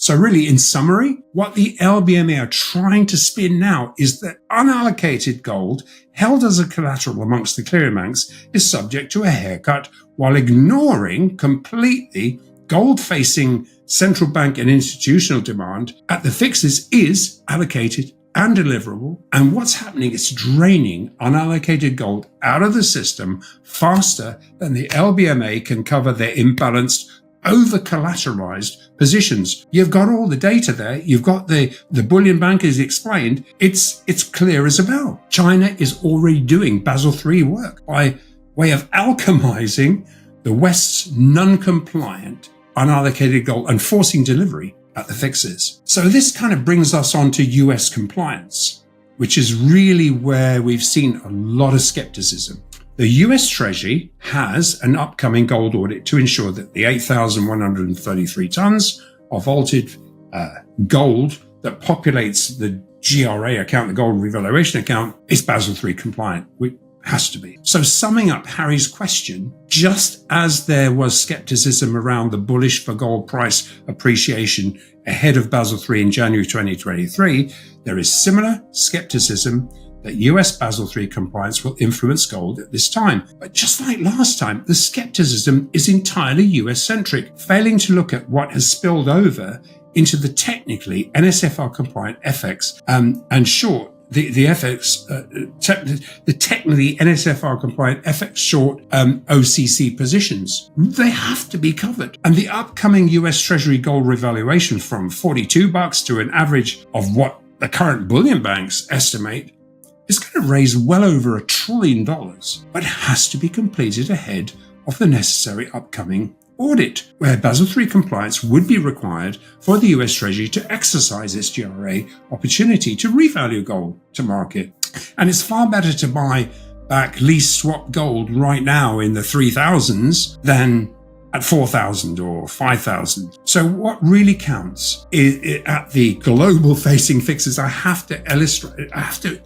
So really, in summary, what the LBMA are trying to spin now is that unallocated gold held as a collateral amongst the clearing banks is subject to a haircut, while ignoring completely gold-facing central bank and institutional demand at the fixes is allocated and deliverable. And what's happening is draining unallocated gold out of the system faster than the LBMA can cover their imbalanced, over-collateralized positions. You've got all the data there. You've got the bullion bankers explained. It's clear as a bell. China is already doing Basel III work by way of alchemizing the West's non-compliant unallocated gold and forcing delivery at the fixes. So this kind of brings us on to US compliance, which is really where we've seen a lot of skepticism. The US Treasury has an upcoming gold audit to ensure that the 8,133 tons of vaulted gold that populates the GRA account, the gold revaluation account, is Basel III compliant. It has to be. So summing up Harry's question, just as there was skepticism around the bullish for gold price appreciation ahead of Basel III in January 2023, there is similar skepticism that US Basel III compliance will influence gold at this time. But just like last time, the skepticism is entirely US-centric, failing to look at what has spilled over into the technically NSFR compliant FX and short the FX, the technically NSFR compliant FX short OCC positions. They have to be covered. And the upcoming US Treasury gold revaluation from $42 to an average of what the current bullion banks estimate is going to raise well over $1 trillion, but has to be completed ahead of the necessary upcoming audit, where Basel III compliance would be required for the US Treasury to exercise its GRA opportunity to revalue gold to market. And it's far better to buy back lease swap gold right now in the 3,000s than at 4,000 or 5,000. So what really counts is at the global facing fixes. I have to illustrate, I have to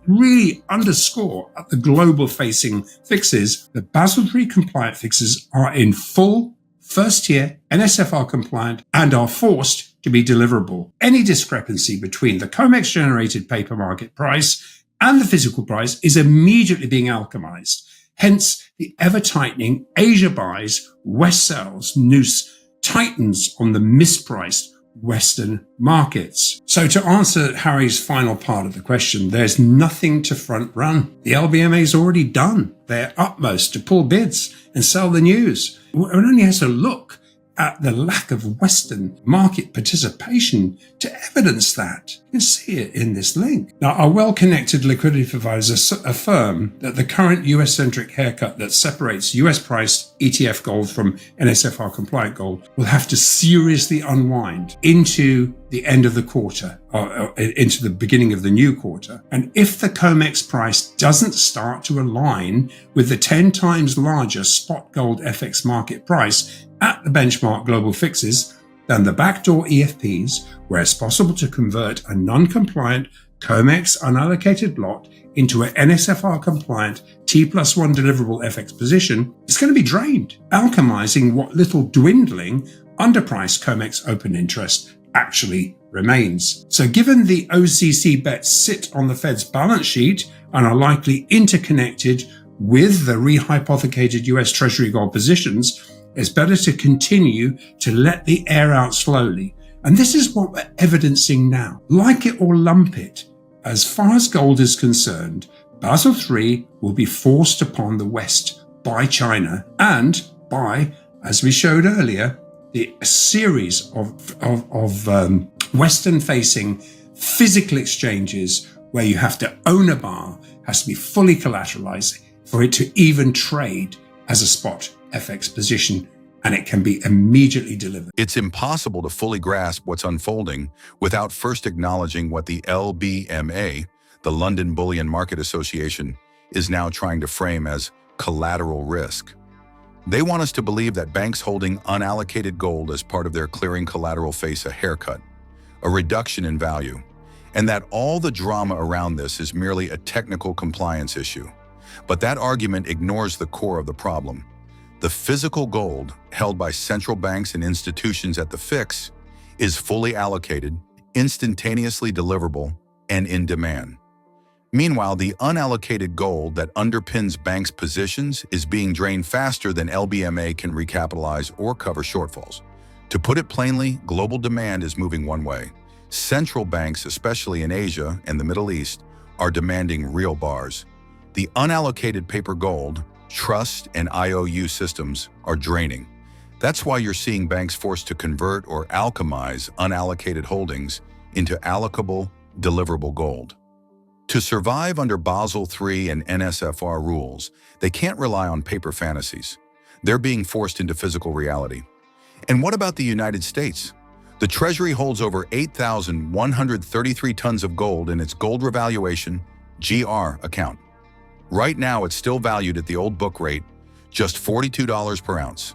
really underscore at the global facing fixes, the Basel III compliant fixes are in full first tier NSFR compliant and are forced to be deliverable. Any discrepancy between the COMEX generated paper market price and the physical price is immediately being alchemized. Hence, the ever-tightening Asia buys, West sells, noose tightens on the mispriced Western markets. So to answer Harry's final part of the question, there's nothing to front run. The LBMA's already done their utmost to pull bids and sell the news. One only has to look at the lack of Western market participation to evidence that. You can see it in this link. Now, our well-connected liquidity providers affirm that the current US-centric haircut that separates US-priced ETF gold from NSFR compliant gold will have to seriously unwind into the end of the quarter or into the beginning of the new quarter. And if the COMEX price doesn't start to align with the 10 times larger spot gold FX market price at the benchmark global fixes, then the backdoor EFPs, where it's possible to convert a non-compliant COMEX unallocated lot into an NSFR compliant T+1 deliverable FX position, is going to be drained, alchemizing what little dwindling underpriced COMEX open interest actually remains. So given the OCC bets sit on the Fed's balance sheet and are likely interconnected with the rehypothecated US Treasury gold positions, it's better to continue to let the air out slowly. And this is what we're evidencing now. Like it or lump it, as far as gold is concerned, Basel III will be forced upon the West by China and by, as we showed earlier, the series of Western-facing physical exchanges where you have to own a bar, has to be fully collateralized for it to even trade as a spot FX position, and it can be immediately delivered. It's impossible to fully grasp what's unfolding without first acknowledging what the LBMA, the London Bullion Market Association, is now trying to frame as collateral risk. They want us to believe that banks holding unallocated gold as part of their clearing collateral face a haircut, a reduction in value, and that all the drama around this is merely a technical compliance issue. But that argument ignores the core of the problem. The physical gold held by central banks and institutions at the fix is fully allocated, instantaneously deliverable, and in demand. Meanwhile, the unallocated gold that underpins banks' positions is being drained faster than LBMA can recapitalize or cover shortfalls. To put it plainly, global demand is moving one way. Central banks, especially in Asia and the Middle East, are demanding real bars. The unallocated paper gold, trust, and IOU systems are draining. That's why you're seeing banks forced to convert or alchemize unallocated holdings into allocable, deliverable gold. To survive under Basel III and NSFR rules, they can't rely on paper fantasies. They're being forced into physical reality. And what about the United States? The Treasury holds over 8,133 tons of gold in its Gold Revaluation (GR) account. Right now, it's still valued at the old book rate, just $42 per ounce.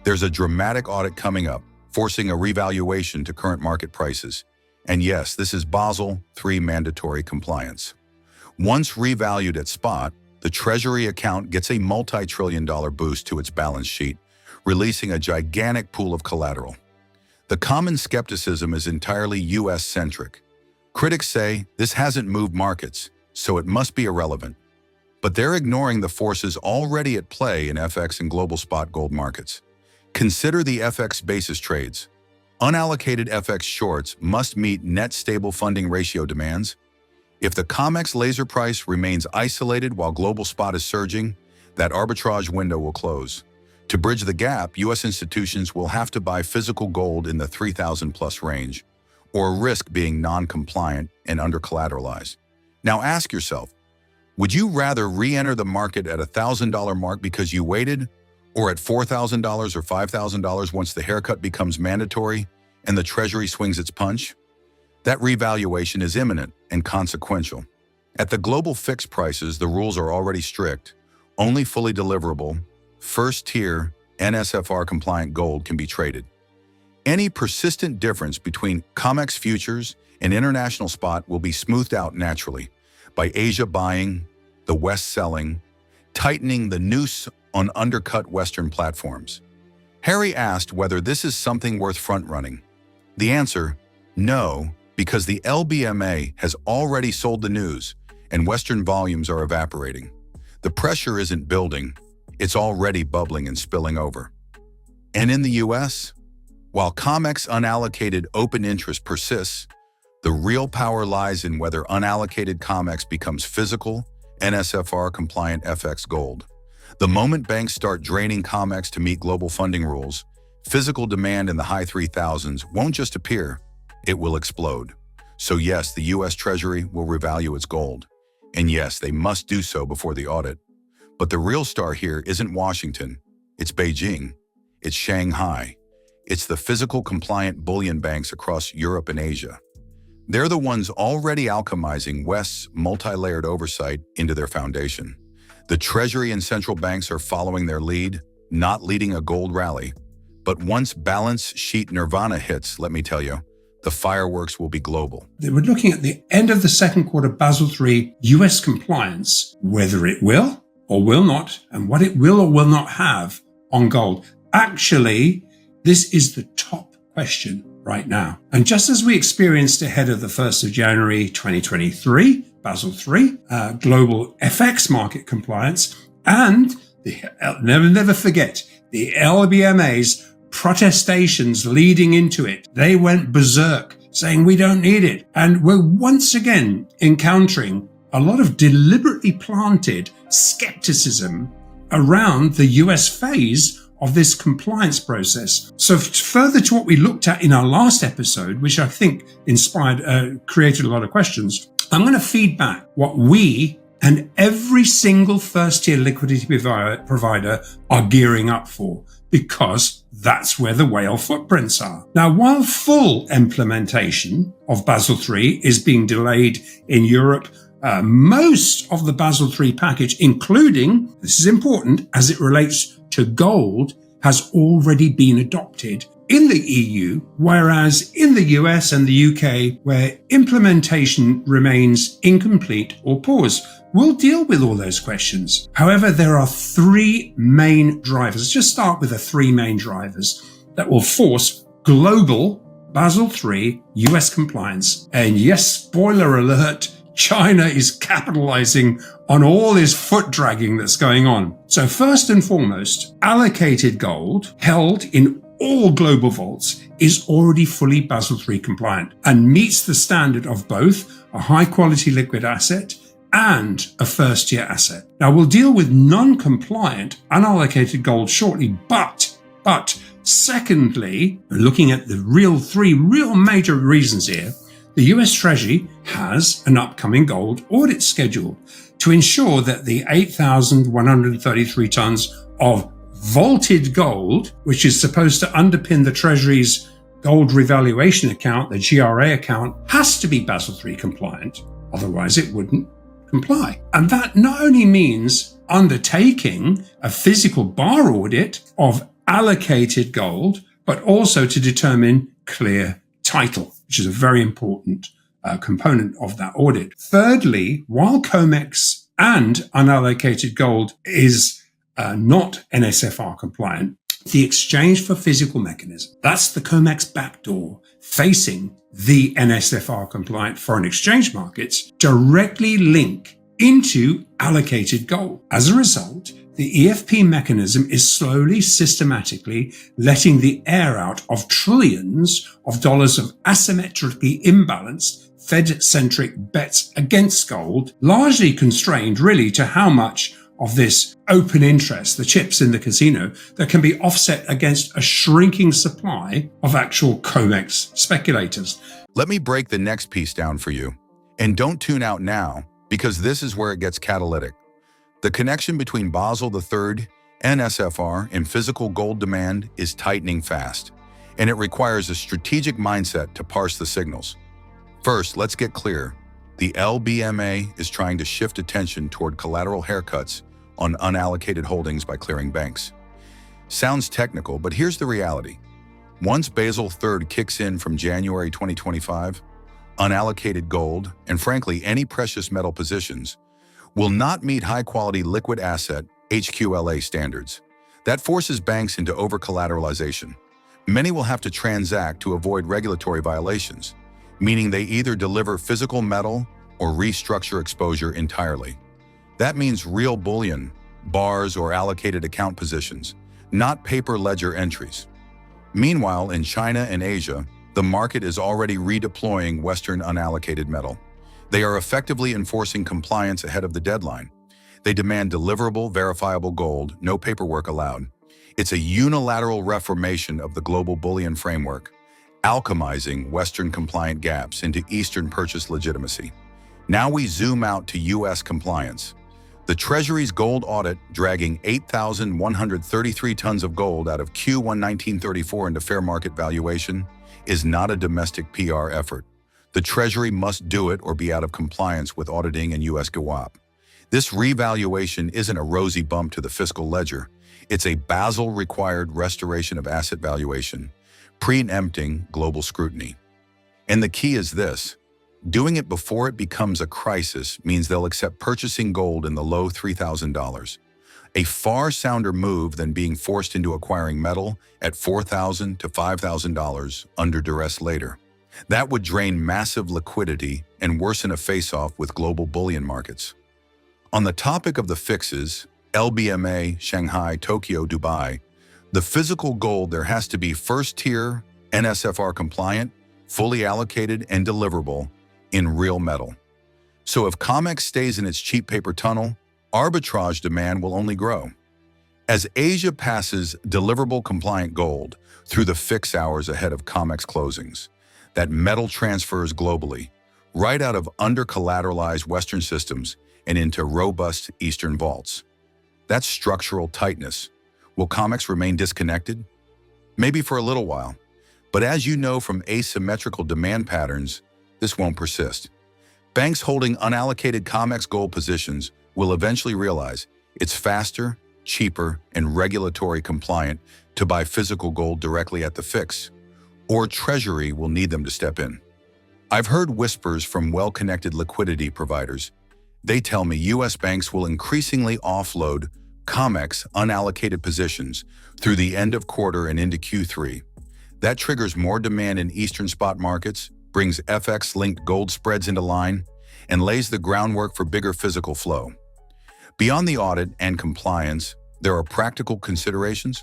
There's a dramatic audit coming up, forcing a revaluation to current market prices. And yes, this is Basel III mandatory compliance. Once revalued at spot, the Treasury account gets a multi-trillion-dollar boost to its balance sheet, releasing a gigantic pool of collateral. The common skepticism is entirely US-centric. Critics say this hasn't moved markets, so it must be irrelevant. But they're ignoring the forces already at play in FX and global spot gold markets. Consider the FX basis trades. Unallocated FX shorts must meet net stable funding ratio demands. If the COMEX laser price remains isolated while global spot is surging, that arbitrage window will close. To bridge the gap, U.S. institutions will have to buy physical gold in the 3,000 plus range, or risk being non-compliant and under-collateralized. Now ask yourself, would you rather re-enter the market at $1,000 mark because you waited, or at $4,000 or $5,000 once the haircut becomes mandatory and the Treasury swings its punch? That revaluation is imminent and consequential. At the global fixed prices, the rules are already strict. Only fully deliverable, first-tier, NSFR-compliant gold can be traded. Any persistent difference between COMEX futures and international spot will be smoothed out naturally by Asia buying, the West selling, tightening the noose on undercut Western platforms. Harry asked whether this is something worth front-running. The answer, no, because the LBMA has already sold the news and Western volumes are evaporating. The pressure isn't building, it's already bubbling and spilling over. And in the US, while COMEX unallocated open interest persists, the real power lies in whether unallocated COMEX becomes physical, NSFR-compliant FX gold. The moment banks start draining COMEX to meet global funding rules, physical demand in the high 3,000s won't just appear, it will explode. So yes, the US Treasury will revalue its gold. And yes, they must do so before the audit. But the real star here isn't Washington, it's Beijing, it's Shanghai, it's the physical compliant bullion banks across Europe and Asia. They're the ones already alchemizing West's multi-layered oversight into their foundation. The Treasury and central banks are following their lead, not leading a gold rally. But once balance sheet nirvana hits, let me tell you, the fireworks will be global. They were looking at the end of the second quarter Basel III US compliance, whether it will or will not, and what it will or will not have on gold. Actually, this is the top question right now. And just as we experienced ahead of the 1st of January 2023, Basel III, global FX market compliance, and never forget, the LBMA's protestations leading into it. They went berserk, saying we don't need it. And we're once again encountering a lot of deliberately planted skepticism around the US phase of this compliance process. So further to what we looked at in our last episode, which I think created a lot of questions, I'm going to feed back what we and every single first-tier liquidity provider are gearing up for, because that's where the whale footprints are. Now, while full implementation of Basel III is being delayed in Europe, most of the Basel III package, including, this is important, as it relates to gold, has already been adopted in the EU, whereas in the US and the UK, where implementation remains incomplete or paused. We'll deal with all those questions. However, there are three main drivers. Let's just start with the three main drivers that will force global Basel III US compliance. And yes, spoiler alert, China is capitalizing on all this foot dragging that's going on. So first and foremost, allocated gold held in all global vaults is already fully Basel III compliant and meets the standard of both a high quality liquid asset and a first year asset. Now we'll deal with non-compliant unallocated gold shortly, but secondly, looking at the three real major reasons here, the US Treasury has an upcoming gold audit schedule to ensure that the 8,133 tons of vaulted gold, which is supposed to underpin the Treasury's gold revaluation account, the GRA account, has to be Basel III compliant. Otherwise, it wouldn't comply. And that not only means undertaking a physical bar audit of allocated gold, but also to determine clear title, which is a very important component of that audit. Thirdly, while COMEX and unallocated gold is not NSFR compliant, the exchange for physical mechanism, that's the COMEX backdoor facing the NSFR compliant foreign exchange markets, directly link into allocated gold. As a result, the EFP mechanism is slowly, systematically letting the air out of trillions of dollars of asymmetrically imbalanced Fed-centric bets against gold, largely constrained really to how much of this open interest, the chips in the casino, that can be offset against a shrinking supply of actual COMEX speculators. Let me break the next piece down for you. And don't tune out now, because this is where it gets catalytic. The connection between Basel III, NSFR, and physical gold demand is tightening fast, and it requires a strategic mindset to parse the signals. First, let's get clear. The LBMA is trying to shift attention toward collateral haircuts on unallocated holdings by clearing banks. Sounds technical, but here's the reality. Once Basel III kicks in from January 2025, unallocated gold, and frankly any precious metal positions, will not meet high-quality liquid asset HQLA standards. That forces banks into over-collateralization. Many will have to transact to avoid regulatory violations, meaning they either deliver physical metal or restructure exposure entirely. That means real bullion, bars, or allocated account positions, not paper ledger entries. Meanwhile, in China and Asia, the market is already redeploying Western unallocated metal. They are effectively enforcing compliance ahead of the deadline. They demand deliverable, verifiable gold, no paperwork allowed. It's a unilateral reformation of the global bullion framework, alchemizing Western compliant gaps into Eastern purchase legitimacy. Now we zoom out to US compliance. The Treasury's gold audit dragging 8,133 tons of gold out of Q1 1934 into fair market valuation is not a domestic PR effort. The Treasury must do it or be out of compliance with auditing and US GWAP. This revaluation isn't a rosy bump to the fiscal ledger. It's a Basel-required restoration of asset valuation, preempting global scrutiny. And the key is this. Doing it before it becomes a crisis means they'll accept purchasing gold in the low $3,000, a far sounder move than being forced into acquiring metal at $4,000 to $5,000 under duress later. That would drain massive liquidity and worsen a face-off with global bullion markets. On the topic of the fixes, LBMA, Shanghai, Tokyo, Dubai, the physical gold there has to be first-tier, NSFR compliant, fully allocated, and deliverable in real metal. So if COMEX stays in its cheap paper tunnel, arbitrage demand will only grow. As Asia passes deliverable compliant gold through the fix hours ahead of COMEX closings, that metal transfers globally, right out of under-collateralized Western systems and into robust Eastern vaults. That's structural tightness. Will COMEX remain disconnected? Maybe for a little while. But as you know from asymmetrical demand patterns, this won't persist. Banks holding unallocated COMEX gold positions will eventually realize it's faster, cheaper, and regulatory compliant to buy physical gold directly at the fix, or Treasury will need them to step in. I've heard whispers from well-connected liquidity providers. They tell me US banks will increasingly offload COMEX unallocated positions through the end of quarter and into Q3. That triggers more demand in Eastern spot markets, brings FX-linked gold spreads into line, and lays the groundwork for bigger physical flow. Beyond the audit and compliance, there are practical considerations.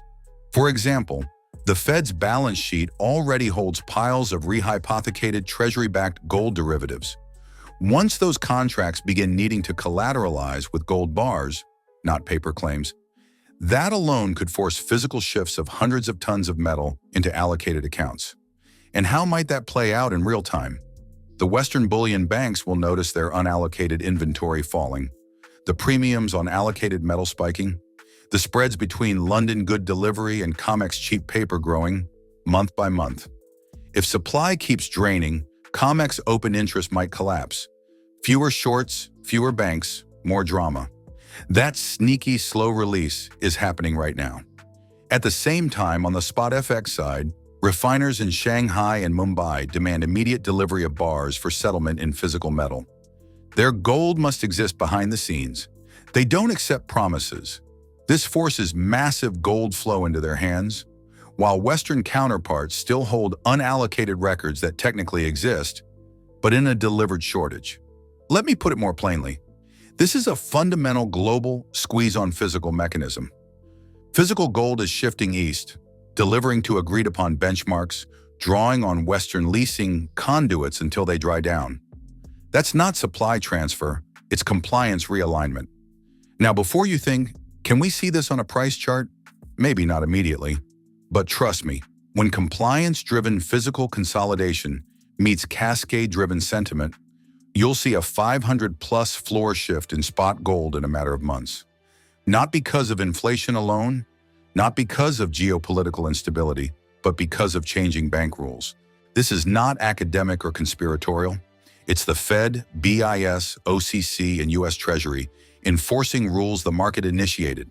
For example, the Fed's balance sheet already holds piles of rehypothecated Treasury-backed gold derivatives. Once those contracts begin needing to collateralize with gold bars, not paper claims, that alone could force physical shifts of hundreds of tons of metal into allocated accounts. And how might that play out in real time? The Western bullion banks will notice their unallocated inventory falling, the premiums on allocated metal spiking, the spreads between London good delivery and COMEX cheap paper growing month by month. If supply keeps draining, COMEX open interest might collapse. Fewer shorts, fewer banks, more drama. That sneaky, slow release is happening right now. At the same time, on the spot FX side, refiners in Shanghai and Mumbai demand immediate delivery of bars for settlement in physical metal. Their gold must exist behind the scenes. They don't accept promises. This forces massive gold flow into their hands, while Western counterparts still hold unallocated records that technically exist, but in a delivered shortage. Let me put it more plainly. This is a fundamental global squeeze on physical mechanism. Physical gold is shifting east, delivering to agreed-upon benchmarks, drawing on Western leasing conduits until they dry down. That's not supply transfer, it's compliance realignment. Now, before you think, can we see this on a price chart? Maybe not immediately, but trust me, when compliance-driven physical consolidation meets cascade-driven sentiment, you'll see a 500-plus floor shift in spot gold in a matter of months. Not because of inflation alone, not because of geopolitical instability, but because of changing bank rules. This is not academic or conspiratorial. It's the Fed, BIS, OCC, and U.S. Treasury enforcing rules the market initiated.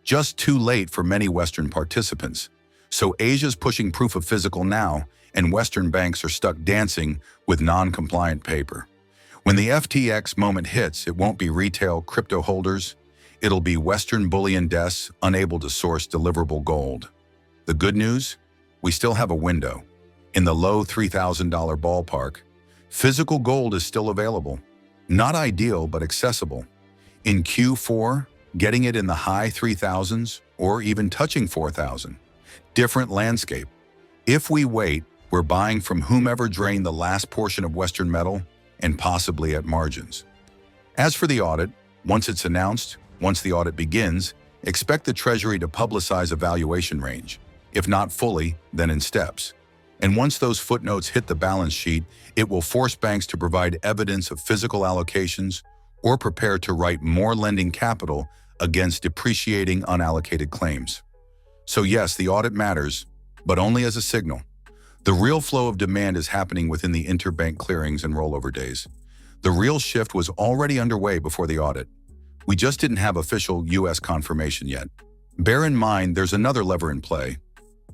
Just too late for many Western participants. So Asia's pushing proof of physical now, and Western banks are stuck dancing with non-compliant paper. When the FTX moment hits, it won't be retail crypto holders. It'll be Western bullion desks unable to source deliverable gold. The good news? We still have a window. In the low $3,000 ballpark, physical gold is still available. Not ideal, but accessible. In Q4, getting it in the high 3,000s or even touching 4,000. Different landscape. If we wait, we're buying from whomever drained the last portion of Western metal and possibly at margins. As for the audit, once it's announced, once the audit begins, expect the Treasury to publicize a valuation range. If not fully, then in steps. And once those footnotes hit the balance sheet, it will force banks to provide evidence of physical allocations or prepare to write more lending capital against depreciating unallocated claims. So yes, the audit matters, but only as a signal. The real flow of demand is happening within the interbank clearings and rollover days. The real shift was already underway before the audit. We just didn't have official U.S. confirmation yet. Bear in mind, there's another lever in play: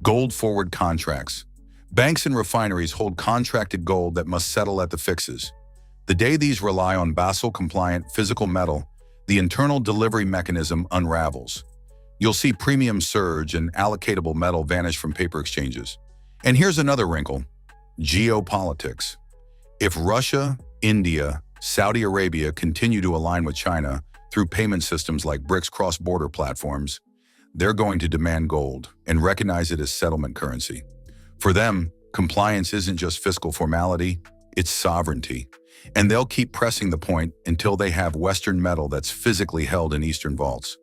gold forward contracts. Banks and refineries hold contracted gold that must settle at the fixes. The day these rely on Basel-compliant physical metal, the internal delivery mechanism unravels. You'll see premiums surge and allocatable metal vanish from paper exchanges. And here's another wrinkle: geopolitics. If Russia, India, Saudi Arabia continue to align with China through payment systems like BRICS cross-border platforms, they're going to demand gold and recognize it as settlement currency. For them, compliance isn't just fiscal formality, it's sovereignty. And they'll keep pressing the point until they have Western metal that's physically held in Eastern vaults.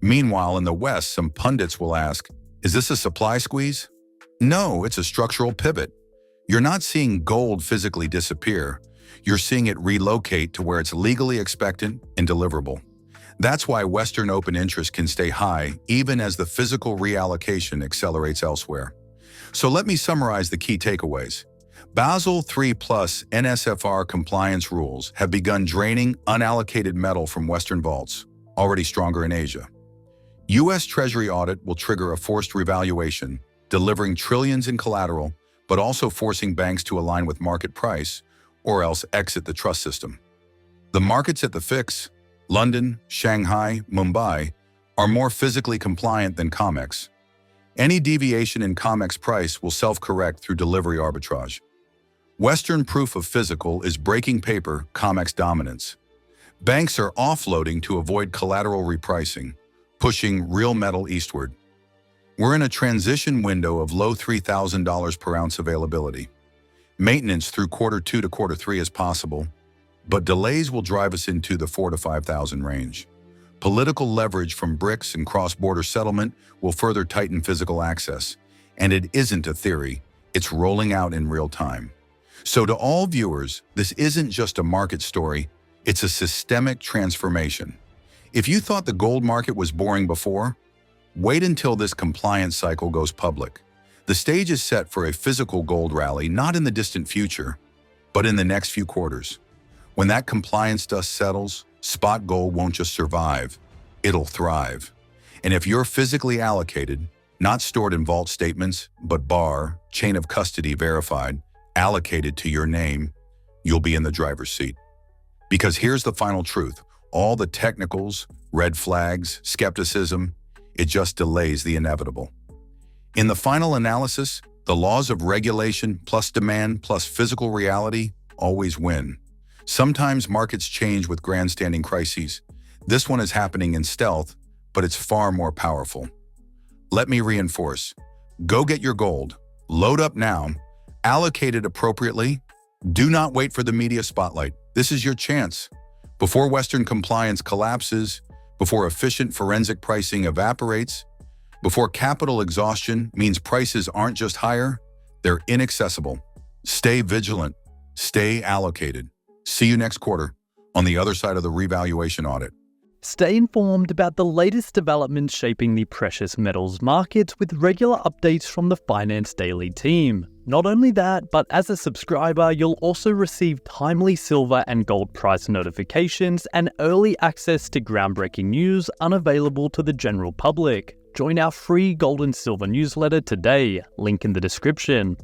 Meanwhile, in the West, some pundits will ask, is this a supply squeeze? No, it's a structural pivot. You're not seeing gold physically disappear. You're seeing it relocate to where it's legally expected and deliverable. That's why Western open interest can stay high even as the physical reallocation accelerates elsewhere. So let me summarize the key takeaways. Basel III plus NSFR compliance rules have begun draining unallocated metal from Western vaults, already stronger in Asia. U.S. Treasury audit will trigger a forced revaluation, delivering trillions in collateral, but also forcing banks to align with market price or else exit the trust system. The markets at the fix, London, Shanghai, Mumbai, are more physically compliant than COMEX. Any deviation in COMEX price will self-correct through delivery arbitrage. Western proof of physical is breaking paper COMEX dominance. Banks are offloading to avoid collateral repricing, pushing real metal eastward. We're in a transition window of low $3,000 per ounce availability. Maintenance through Q2 to Q3 is possible, but delays will drive us into the 4,000 to 5,000 range. Political leverage from BRICS and cross-border settlement will further tighten physical access. And it isn't a theory, it's rolling out in real time. So to all viewers, this isn't just a market story, it's a systemic transformation. If you thought the gold market was boring before, wait until this compliance cycle goes public. The stage is set for a physical gold rally, not in the distant future, but in the next few quarters. When that compliance dust settles, spot gold won't just survive, it'll thrive. And if you're physically allocated, not stored in vault statements, but bar, chain of custody verified, allocated to your name, you'll be in the driver's seat. Because here's the final truth. All the technicals, red flags, skepticism, it just delays the inevitable. In the final analysis, the laws of regulation plus demand plus physical reality always win. Sometimes markets change with grandstanding crises. This one is happening in stealth, but it's far more powerful. Let me reinforce. Go get your gold. Load up now. Allocate it appropriately. Do not wait for the media spotlight. This is your chance. Before Western compliance collapses, before efficient forensic pricing evaporates, before capital exhaustion means prices aren't just higher, they're inaccessible. Stay vigilant. Stay allocated. See you next quarter on the other side of the revaluation audit. Stay informed about the latest developments shaping the precious metals markets with regular updates from the Finance Daily team. Not only that, but as a subscriber, you'll also receive timely silver and gold price notifications and early access to groundbreaking news unavailable to the general public. Join our free gold and silver newsletter today, link in the description.